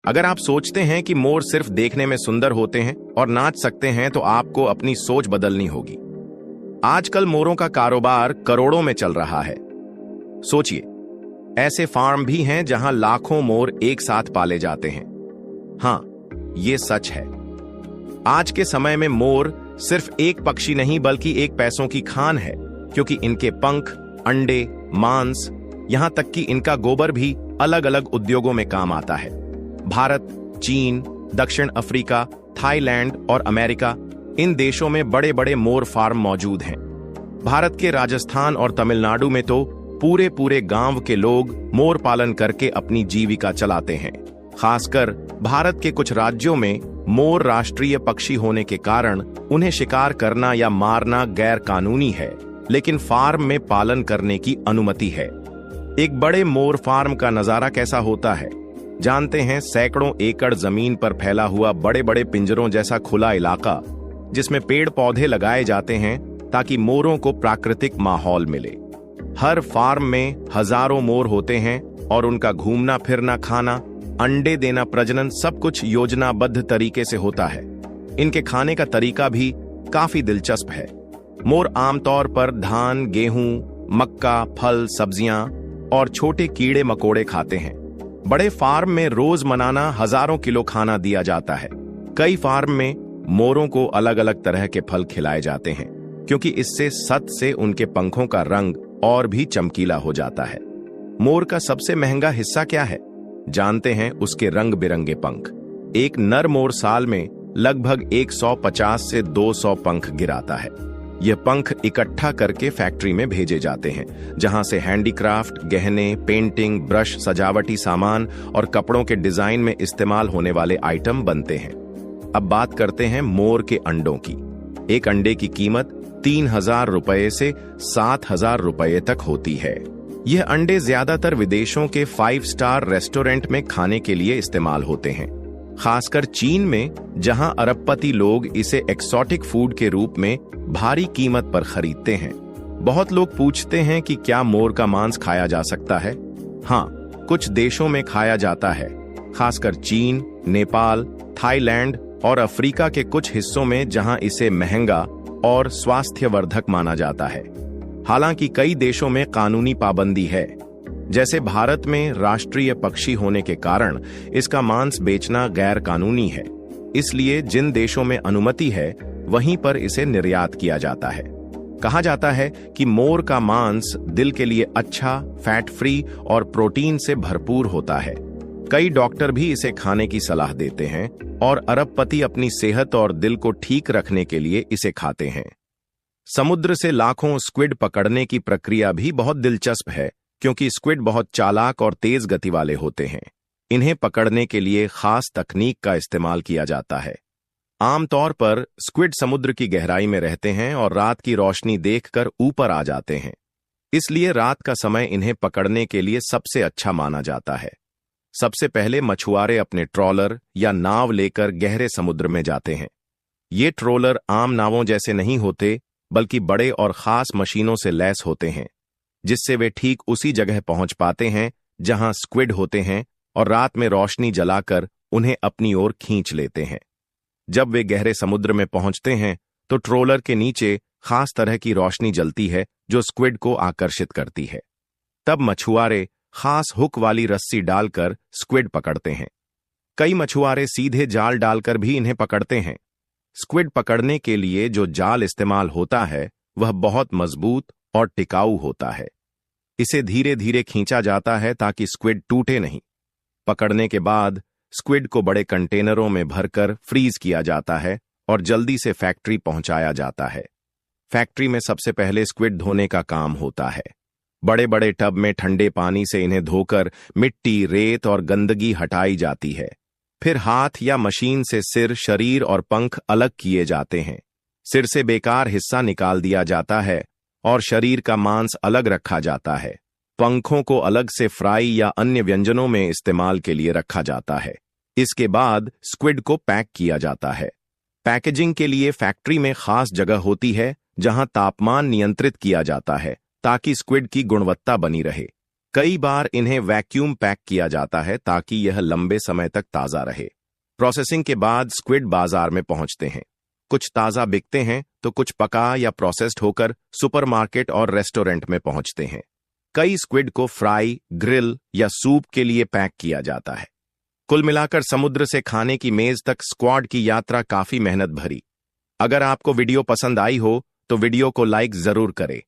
अगर आप सोचते हैं कि मोर सिर्फ देखने में सुंदर होते हैं और नाच सकते हैं तो आपको अपनी सोच बदलनी होगी। आजकल मोरों का कारोबार करोड़ों में चल रहा है। सोचिए, ऐसे फार्म भी हैं जहां लाखों मोर एक साथ पाले जाते हैं। हां, ये सच है। आज के समय में मोर सिर्फ एक पक्षी नहीं बल्कि एक पैसों की खान है, क्योंकि इनके पंख, अंडे, मांस, यहां तक कि इनका गोबर भी अलग अलग उद्योगों में काम आता है। भारत, चीन, दक्षिण अफ्रीका, थाईलैंड और अमेरिका, इन देशों में बड़े बड़े मोर फार्म मौजूद हैं। भारत के राजस्थान और तमिलनाडु में तो पूरे पूरे गांव के लोग मोर पालन करके अपनी जीविका चलाते हैं। खासकर भारत के कुछ राज्यों में मोर राष्ट्रीय पक्षी होने के कारण उन्हें शिकार करना या मारना गैर कानूनी है, लेकिन फार्म में पालन करने की अनुमति है। एक बड़े मोर फार्म का नजारा कैसा होता है जानते हैं? सैकड़ों एकड़ जमीन पर फैला हुआ बड़े बड़े पिंजरों जैसा खुला इलाका, जिसमें पेड़ पौधे लगाए जाते हैं ताकि मोरों को प्राकृतिक माहौल मिले। हर फार्म में हजारों मोर होते हैं और उनका घूमना फिरना, खाना, अंडे देना, प्रजनन सब कुछ योजनाबद्ध तरीके से होता है। इनके खाने का तरीका भी काफी दिलचस्प है। मोर आमतौर पर धान, गेहूं, मक्का, फल, सब्जियां और छोटे कीड़े मकोड़े खाते हैं। बड़े फार्म में रोज मनाना हजारों किलो खाना दिया जाता है। कई फार्म में मोरों को अलग अलग तरह के फल खिलाए जाते हैं, क्योंकि इससे सत से उनके पंखों का रंग और भी चमकीला हो जाता है। मोर का सबसे महंगा हिस्सा क्या है जानते हैं? उसके रंग बिरंगे पंख। एक नर मोर साल में लगभग 150 से 200 पंख गिराता है। यह पंख इकट्ठा करके फैक्ट्री में भेजे जाते हैं, जहां से हैंडीक्राफ्ट, गहने, पेंटिंग, ब्रश, सजावटी सामान और कपड़ों के डिजाइन में इस्तेमाल होने वाले आइटम बनते हैं। अब बात करते हैं मोर के अंडों की। एक अंडे की कीमत 3000 रुपए से 7000 रुपए तक होती है। यह अंडे ज्यादातर विदेशों के 5 स्टार रेस्टोरेंट में खाने के लिए इस्तेमाल होते हैं, खासकर चीन में, जहां अरबपति लोग इसे एक्सोटिक फूड के रूप में भारी कीमत पर खरीदते हैं। बहुत लोग पूछते हैं कि क्या मोर का मांस खाया जा सकता है? हाँ, कुछ देशों में खाया जाता है, खासकर चीन, नेपाल, थाईलैंड और अफ्रीका के कुछ हिस्सों में, जहां इसे महंगा और स्वास्थ्यवर्धक माना जाता है। हालांकि कई देशों में कानूनी पाबंदी है। जैसे भारत में राष्ट्रीय पक्षी होने के कारण इसका मांस बेचना गैर कानूनी है, इसलिए जिन देशों में अनुमति है वहीं पर इसे निर्यात किया जाता है। कहा जाता है कि मोर का मांस दिल के लिए अच्छा, फैट फ्री और प्रोटीन से भरपूर होता है। कई डॉक्टर भी इसे खाने की सलाह देते हैं और अरबपति अपनी सेहत और दिल को ठीक रखने के लिए इसे खाते हैं। समुद्र से लाखों स्क्विड पकड़ने की प्रक्रिया भी बहुत दिलचस्प है, क्योंकि स्क्विड बहुत चालाक और तेज गति वाले होते हैं। इन्हें पकड़ने के लिए खास तकनीक का इस्तेमाल किया जाता है। आमतौर पर स्क्विड समुद्र की गहराई में रहते हैं और रात की रोशनी देखकर ऊपर आ जाते हैं, इसलिए रात का समय इन्हें पकड़ने के लिए सबसे अच्छा माना जाता है। सबसे पहले मछुआरे अपने ट्रॉलर या नाव लेकर गहरे समुद्र में जाते हैं। ये ट्रॉलर आम नावों जैसे नहीं होते, बल्कि बड़े और खास मशीनों से लैस होते हैं, जिससे वे ठीक उसी जगह पहुंच पाते हैं जहां स्क्विड होते हैं और रात में रोशनी जलाकर उन्हें अपनी ओर खींच लेते हैं। जब वे गहरे समुद्र में पहुंचते हैं तो ट्रोलर के नीचे खास तरह की रोशनी जलती है जो स्क्विड को आकर्षित करती है। तब मछुआरे खास हुक वाली रस्सी डालकर स्क्विड पकड़ते हैं। कई मछुआरे सीधे जाल डालकर भी इन्हें पकड़ते हैं। स्क्विड पकड़ने के लिए जो जाल इस्तेमाल होता है वह बहुत मजबूत और टिकाऊ होता है। इसे धीरे धीरे खींचा जाता है ताकि स्क्विड टूटे नहीं। पकड़ने के बाद स्क्विड को बड़े कंटेनरों में भरकर फ्रीज किया जाता है और जल्दी से फैक्ट्री पहुंचाया जाता है। फैक्ट्री में सबसे पहले स्क्विड धोने का काम होता है। बड़े बड़े टब में ठंडे पानी से इन्हें धोकर मिट्टी, रेत और गंदगी हटाई जाती है। फिर हाथ या मशीन से सिर, शरीर और पंख अलग किए जाते हैं। सिर से बेकार हिस्सा निकाल दिया जाता है और शरीर का मांस अलग रखा जाता है। पंखों को अलग से फ्राई या अन्य व्यंजनों में इस्तेमाल के लिए रखा जाता है। इसके बाद स्क्विड को पैक किया जाता है। पैकेजिंग के लिए फैक्ट्री में खास जगह होती है जहां तापमान नियंत्रित किया जाता है ताकि स्क्विड की गुणवत्ता बनी रहे। कई बार इन्हें वैक्यूम पैक किया जाता है ताकि यह लंबे समय तक ताज़ा रहे। प्रोसेसिंग के बाद स्क्विड बाजार में पहुंचते हैं। कुछ ताज़ा बिकते हैं तो कुछ पका या प्रोसेस्ड होकर सुपरमार्केट और रेस्टोरेंट में पहुंचते हैं। कई स्क्विड को फ्राई, ग्रिल या सूप के लिए पैक किया जाता है। कुल मिलाकर समुद्र से खाने की मेज तक स्क्वाड की यात्रा काफी मेहनत भरी। अगर आपको वीडियो पसंद आई हो तो वीडियो को लाइक जरूर करें।